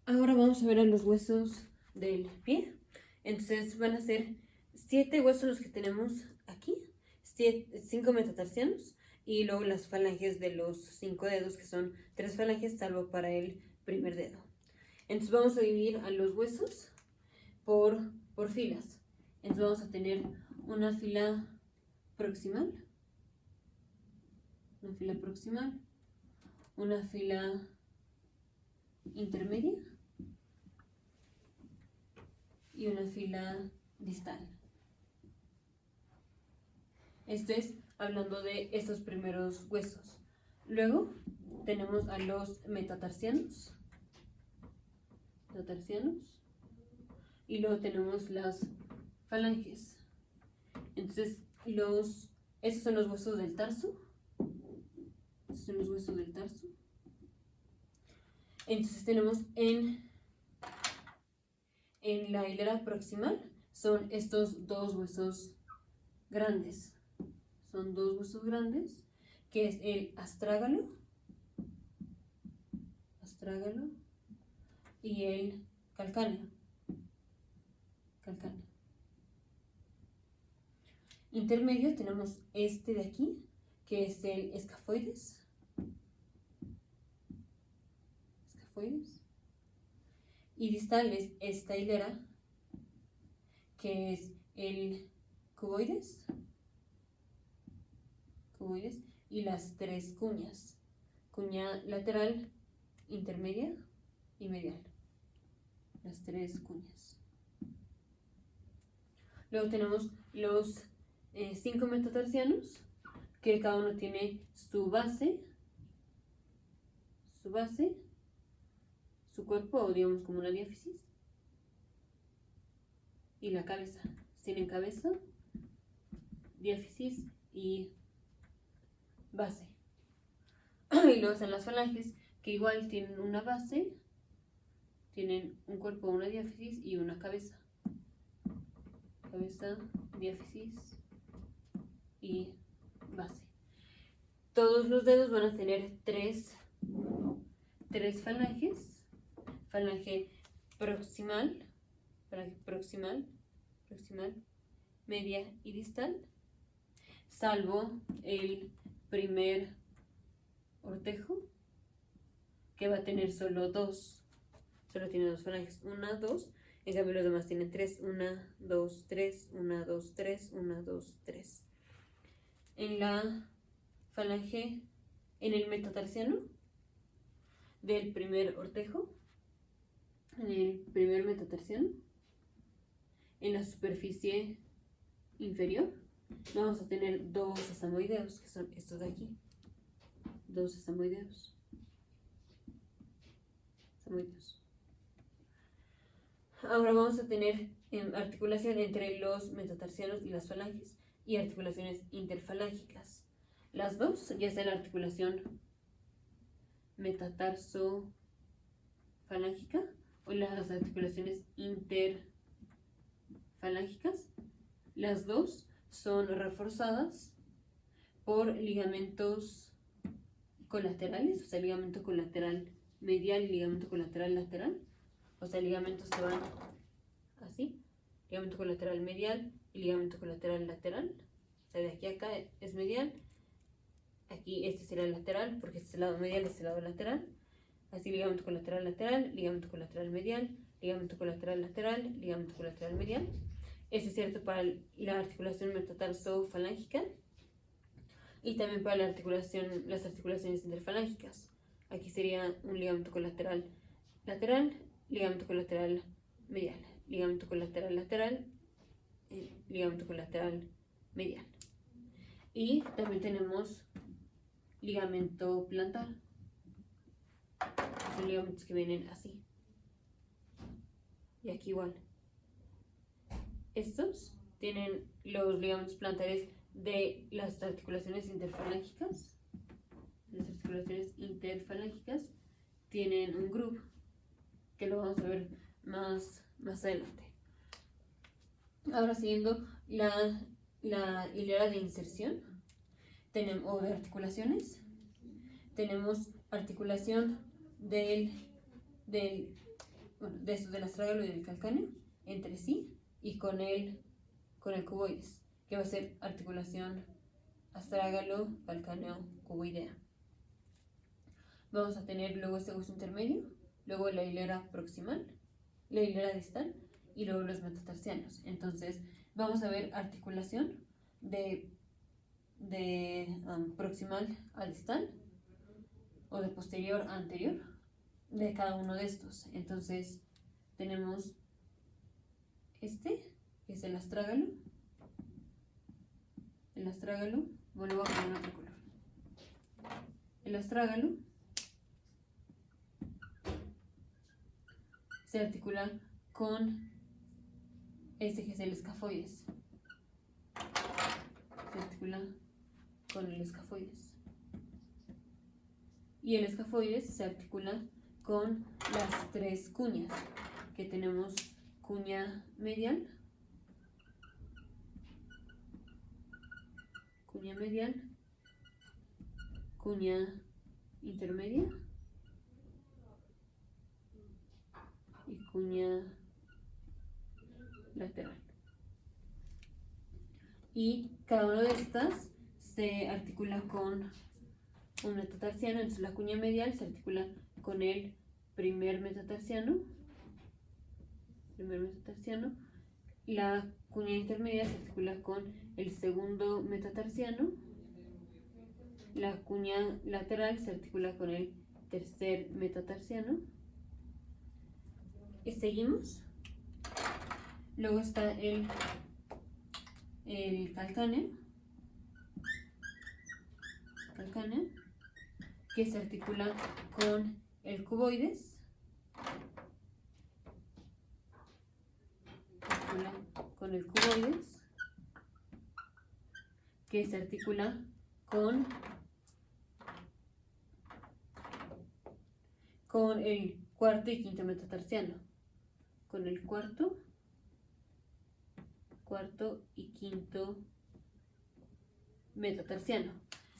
Ahora vamos a ver a los huesos del pie. Entonces van a ser 7 huesos los que tenemos aquí, 5 metatarsianos y luego las falanges de los 5 dedos, que son 3 falanges salvo para el primer dedo. Entonces vamos a dividir a los huesos por filas. Entonces vamos a tener una fila proximal, una fila intermedia y una fila distal. Esto es hablando de estos primeros huesos. Luego tenemos a los metatarsianos. Y luego tenemos las falanges. Entonces, esos son los huesos del tarso. Entonces tenemos en la hilera proximal son estos dos huesos grandes. Que es el astrágalo y el calcáneo. Intermedio tenemos este de aquí, que es el escafoides. Y distal es esta hilera, que es el cuboides y las 3 cuñas. Cuña lateral, intermedia y medial. Las 3 cuñas. Luego tenemos los 5 metatarsianos, que cada uno tiene su base, su cuerpo, o digamos como una diáfisis, y la cabeza. Tienen cabeza, diáfisis y base. Y luego están las falanges, que igual tienen una base, tienen un cuerpo, una diáfisis y una cabeza. Diáfisis y base. Todos los dedos van a tener 3 falanges. Falange proximal, media y distal, salvo el primer ortejo, que va a tener solo tiene 2 falanges, 1, 2. En cambio los demás tienen 3, 1, 2, 3, 1, 2, 3, 1, 2, 3. En la falange, en el metatarsiano del primer ortejo, en la superficie inferior, vamos a tener 2 sesamoideos, que son estos de aquí. 2 sesamoideos. Ahora vamos a tener articulación entre los metatarsianos y las falanges y articulaciones interfalángicas. Las dos, ya sea la articulación metatarso-falángica o las articulaciones interfalángicas, las dos son reforzadas por ligamentos colaterales, o sea, ligamento colateral medial y ligamento colateral lateral. O sea, ligamentos que van así, ligamento colateral medial y ligamento colateral lateral. O sea, de aquí a acá es medial, aquí este será el lateral, porque este es el lado medial, este es el lado lateral. Así, ligamento colateral lateral, ligamento colateral medial, ligamento colateral lateral, ligamento colateral medial. Esto es cierto para la articulación metatarso-falángica y también para las articulaciones interfalángicas. Aquí sería un ligamento colateral lateral, ligamento colateral medial, ligamento colateral lateral, ligamento colateral medial. Y también tenemos ligamento plantar. Son ligamentos que vienen así. Y aquí igual. Estos tienen los ligamentos plantares de las articulaciones interfalángicas. Las articulaciones interfalángicas tienen un groove, que lo vamos a ver más adelante. Ahora, siguiendo la hilera de inserción o de articulaciones, tenemos articulación del bueno, de estos del astrágalo y del calcáneo entre sí y con el cuboides, que va a ser articulación astrágalo, calcáneo, cuboidea. Vamos a tener luego este hueso intermedio, luego la hilera proximal, la hilera distal y luego los metatarsianos. Entonces vamos a ver articulación de proximal a distal o de posterior a anterior de cada uno de estos. Entonces tenemos este, que es el astrágalo, bueno, voy a poner otro color. El astrágalo se articula con este que es el escafoides. Se articula con el escafoides. Y el escafoides se articula con las tres cuñas, que tenemos cuña medial, cuña intermedia y cuña lateral. Y cada una de estas se articula con un metatarsiano. Entonces la cuña medial se articula con el primer metatarsiano, la cuña intermedia se articula con el segundo metatarsiano, la cuña lateral se articula con el tercer metatarsiano. Y seguimos. Luego está el calcáneo, que se articula con el cuboides, que se articula con el cuarto y quinto metatarsiano, y quinto metatarsiano.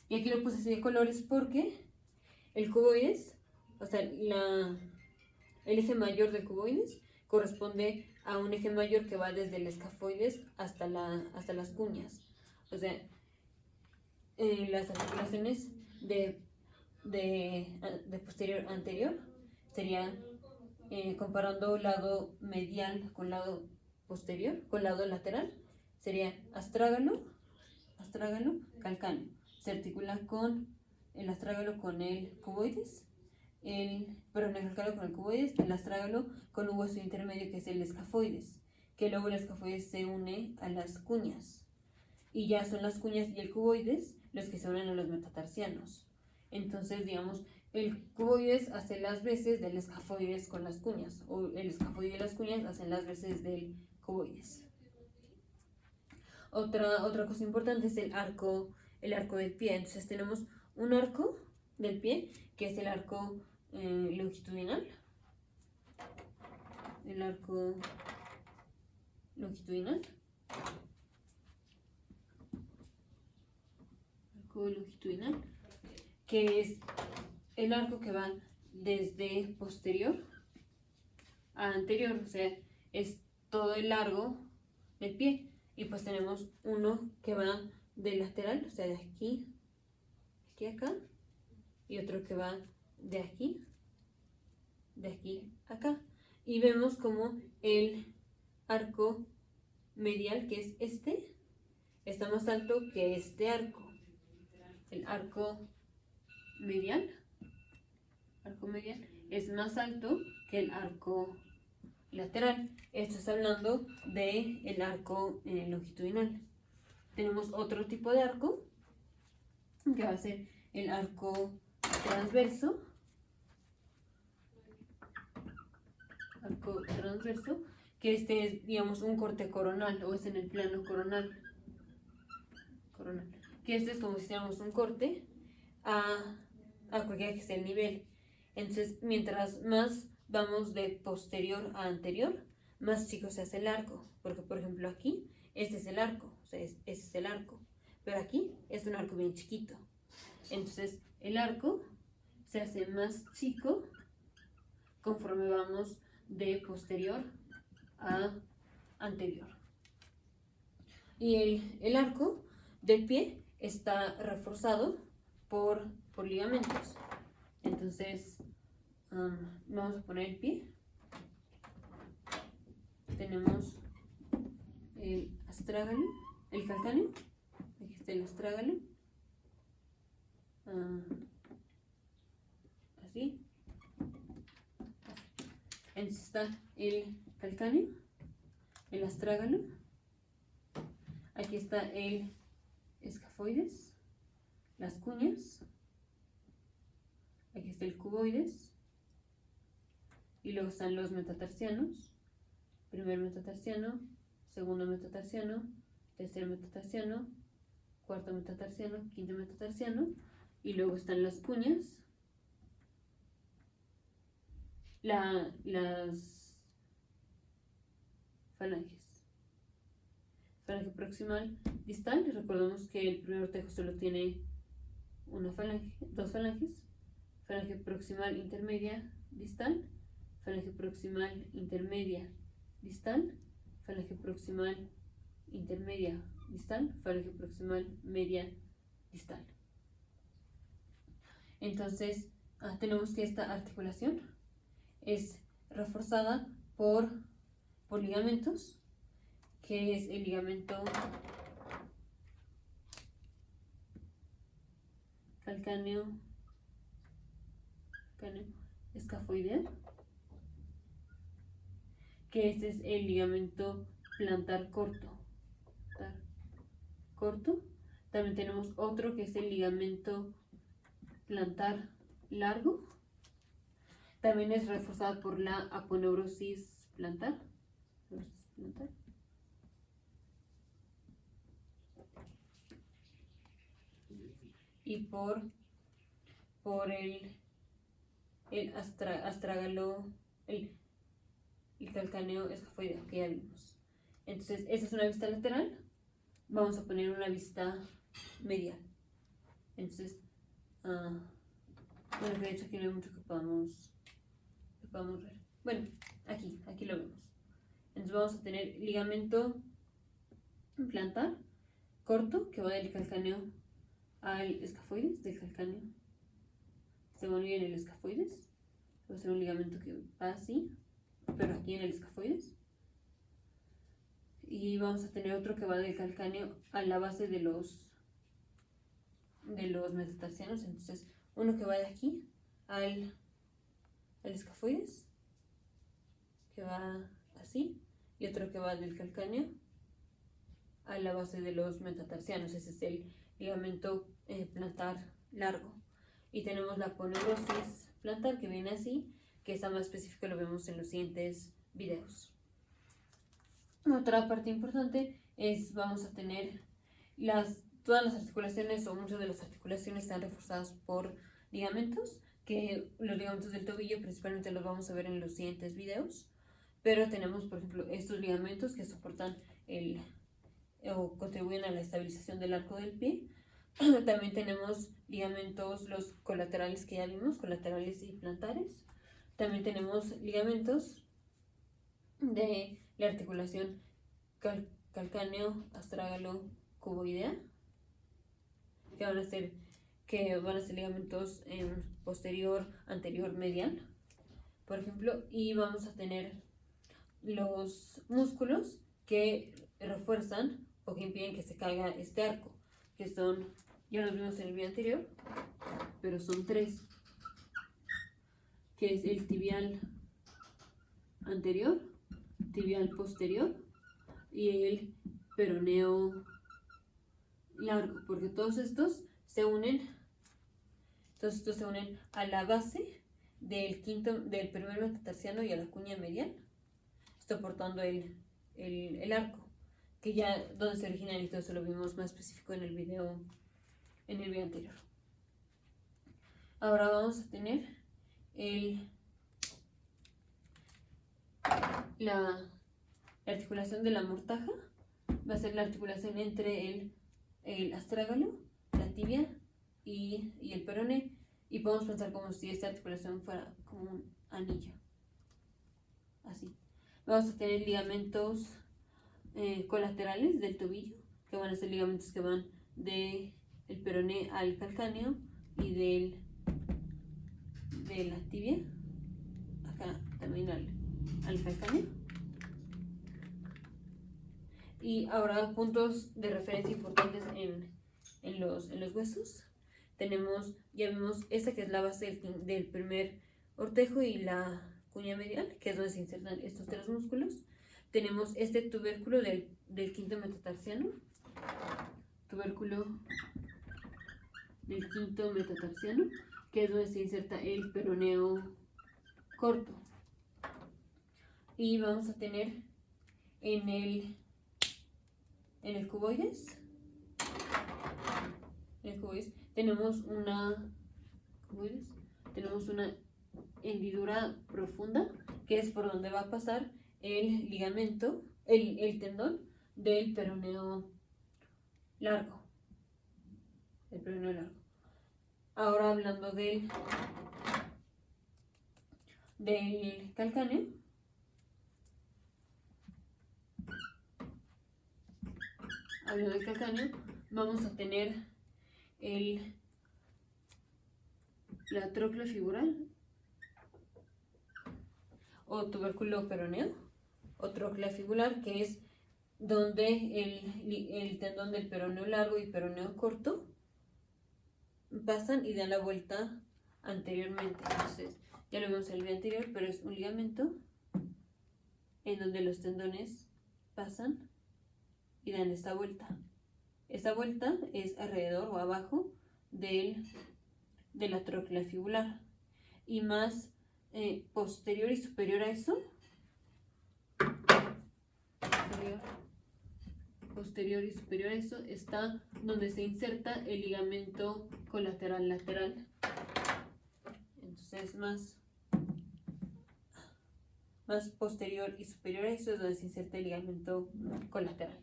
Y aquí lo puse así de colores porque el cuboides, o sea, el eje mayor del cuboides corresponde a un eje mayor que va desde el escafoides hasta las cuñas. O sea, las articulaciones de posterior a anterior serían comparando lado medial con lado posterior, con lado lateral, sería astrágalo, calcáneo. Se articula con el astrágalo con el cuboides, el calcáneo con el cuboides, el astrágalo con un hueso intermedio que es el escafoides, que luego el escafoides se une a las cuñas. Y ya son las cuñas y el cuboides los que se unen a los metatarsianos. Entonces, digamos, el cuboides hace las veces del escafoides con las cuñas, o el escafoide y las cuñas hacen las veces del cuboides. Otra cosa importante es el arco del pie. Entonces tenemos un arco del pie que es el arco longitudinal. Que es el arco que va desde posterior a anterior, o sea, es todo el largo del pie. Y pues tenemos uno que va de lateral, o sea, de aquí a acá, y otro que va de aquí a acá. Y vemos como el arco medial, que es este, está más alto que este arco. El arco medial es más alto que el arco lateral. Esto está hablando del arco longitudinal. Tenemos otro tipo de arco que va a ser el arco transverso. Que este es, digamos, un corte coronal, o es en el plano coronal. Que este es como si hiciéramos un corte a cualquiera que sea el nivel. Entonces, mientras más vamos de posterior a anterior, más chico se hace el arco. Porque, por ejemplo, aquí, este es el arco, o sea, este es el arco. Pero aquí es un arco bien chiquito. Entonces, el arco se hace más chico conforme vamos de posterior a anterior. Y el arco del pie está reforzado por ligamentos. Entonces, vamos a poner el pie. Tenemos el astrágalo, el calcáneo. Aquí está el astrágalo. Así. Entonces está el calcáneo, el astrágalo. Aquí está el escafoides, las cuñas. Aquí está el cuboides. Y luego están los metatarsianos. Primer metatarsiano, segundo metatarsiano, tercer metatarsiano, cuarto metatarsiano, quinto metatarsiano. Y luego están las cuñas. Las falanges. Falange proximal distal. Recordemos que el primer tejo solo tiene una falange, dos falanges. Falange proximal intermedia distal. Falange proximal intermedia distal. Falange proximal intermedia distal. Falange proximal media distal. Entonces, tenemos que esta articulación es reforzada por ligamentos, que es el ligamento calcáneo escafoideo, que este es el ligamento plantar corto. También tenemos otro que es el ligamento plantar largo. También es reforzado por la aponeurosis plantar. Y por el astrágalo, el calcáneo escafoideo, que ya vimos. Entonces, esta es una vista lateral. Vamos a poner una vista medial. Entonces, bueno, que de hecho aquí no hay mucho que podamos ver. Bueno, aquí lo vemos. Entonces vamos a tener ligamento plantar corto, que va del calcáneo al escafoides, del calcáneo se va a unir en el escafoides. Va a ser un ligamento que va así, pero aquí en el escafoides. Y vamos a tener otro que va del calcáneo a la base de los metatarsianos. Entonces, uno que va de aquí al escafoides, que va así, y otro que va del calcáneo a la base de los metatarsianos. Ese es el ligamento plantar largo. Y tenemos la aponeurosis plantar, que viene así, que está más específico, lo vemos en los siguientes videos. Otra parte importante es, vamos a tener todas las articulaciones, o muchas de las articulaciones están reforzadas por ligamentos, que los ligamentos del tobillo principalmente los vamos a ver en los siguientes videos. Pero tenemos, por ejemplo, estos ligamentos que soportan o contribuyen a la estabilización del arco del pie. También tenemos ligamentos, los colaterales que ya vimos, colaterales y plantares. También tenemos ligamentos de la articulación calcáneo, astrágalo, cuboidea, que van a ser ligamentos en posterior, anterior, medial, por ejemplo. Y vamos a tener los músculos que refuerzan o que impiden que se caiga este arco, que son, ya los vimos en el video anterior, pero son tres, que es el tibial anterior, tibial posterior y el peroneo largo, porque todos estos se unen a la base del primer metatarsiano y a la cuña medial, soportando el arco, que ya donde se origina y todo eso lo vimos más específico en el video anterior. Ahora vamos a tener la articulación de la mortaja. Va a ser la articulación entre el astrágalo, la tibia y el peroné. Y podemos pensar como si esta articulación fuera como un anillo. Vamos a tener ligamentos colaterales del tobillo, que van a ser ligamentos que van del peroné al calcáneo y de la tibia, acá también al calcáneo. Y ahora puntos de referencia importantes en los huesos. Ya vimos esta que es la base del primer ortejo y la cuña medial, que es donde se insertan estos tres músculos. Tenemos este tubérculo del quinto metatarsiano. Tubérculo del quinto metatarsiano, que es donde se inserta el peroneo corto. Y vamos a tener en el cuboides, tenemos una hendidura profunda, que es por donde va a pasar el ligamento, el tendón del peroneo largo. Ahora hablando del calcáneo, vamos a tener la tróclea fibular o tubérculo peroneo o tróclea fibular, que es donde el tendón del peroneo largo y peroneo corto pasan y dan la vuelta anteriormente. Entonces, ya lo vimos en el video anterior, pero es un ligamento en donde los tendones pasan y dan esta vuelta. Esta vuelta es alrededor o abajo de la tróclea fibular. Y más posterior y superior a eso, está donde se inserta el ligamento colateral lateral. Entonces más posterior y superior a eso es donde se inserta el ligamento colateral.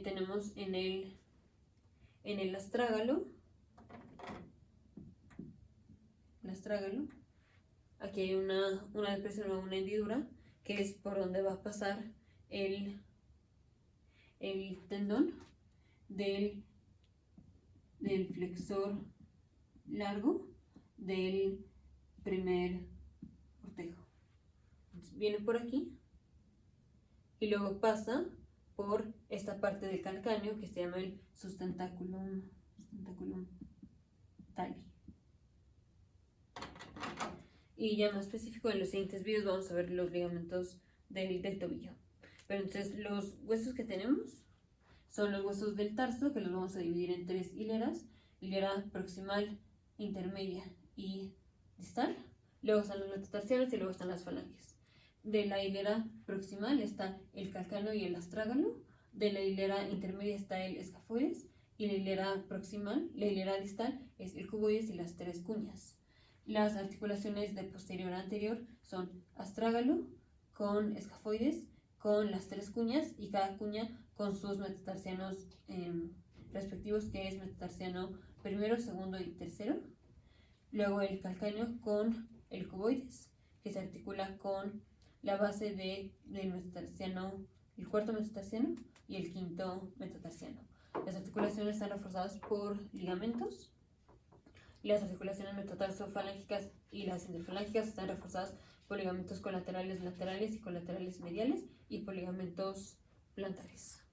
Tenemos en el astrágalo, aquí hay una depresión o una hendidura, que es por donde va a pasar el tendón del flexor largo del primer ortejo. Entonces, viene por aquí y luego pasa por esta parte del calcáneo que se llama el sustentaculum tali. Y ya más específico, en los siguientes videos vamos a ver los ligamentos del tobillo. Pero entonces los huesos que tenemos son los huesos del tarso, que los vamos a dividir en tres hileras: hilera proximal, intermedia y distal. Luego están los metatarsianos y luego están las falanges. De la hilera proximal está el calcáneo y el astrágalo. De la hilera intermedia está el escafoides. Y la hilera distal es el cuboides y las tres cuñas. Las articulaciones de posterior a anterior son astrágalo con escafoides, con las tres cuñas, y cada cuña con sus metatarsianos respectivos, que es metatarsiano primero, segundo y tercero. Luego el calcáneo con el cuboides, que se articula con la base del metatarsiano, el cuarto metatarsiano y el quinto metatarsiano. Las articulaciones están reforzadas por ligamentos. Las articulaciones metatarsofalangicas y las interfalángicas están reforzadas por ligamentos colaterales laterales y colaterales mediales, y por ligamentos plantares.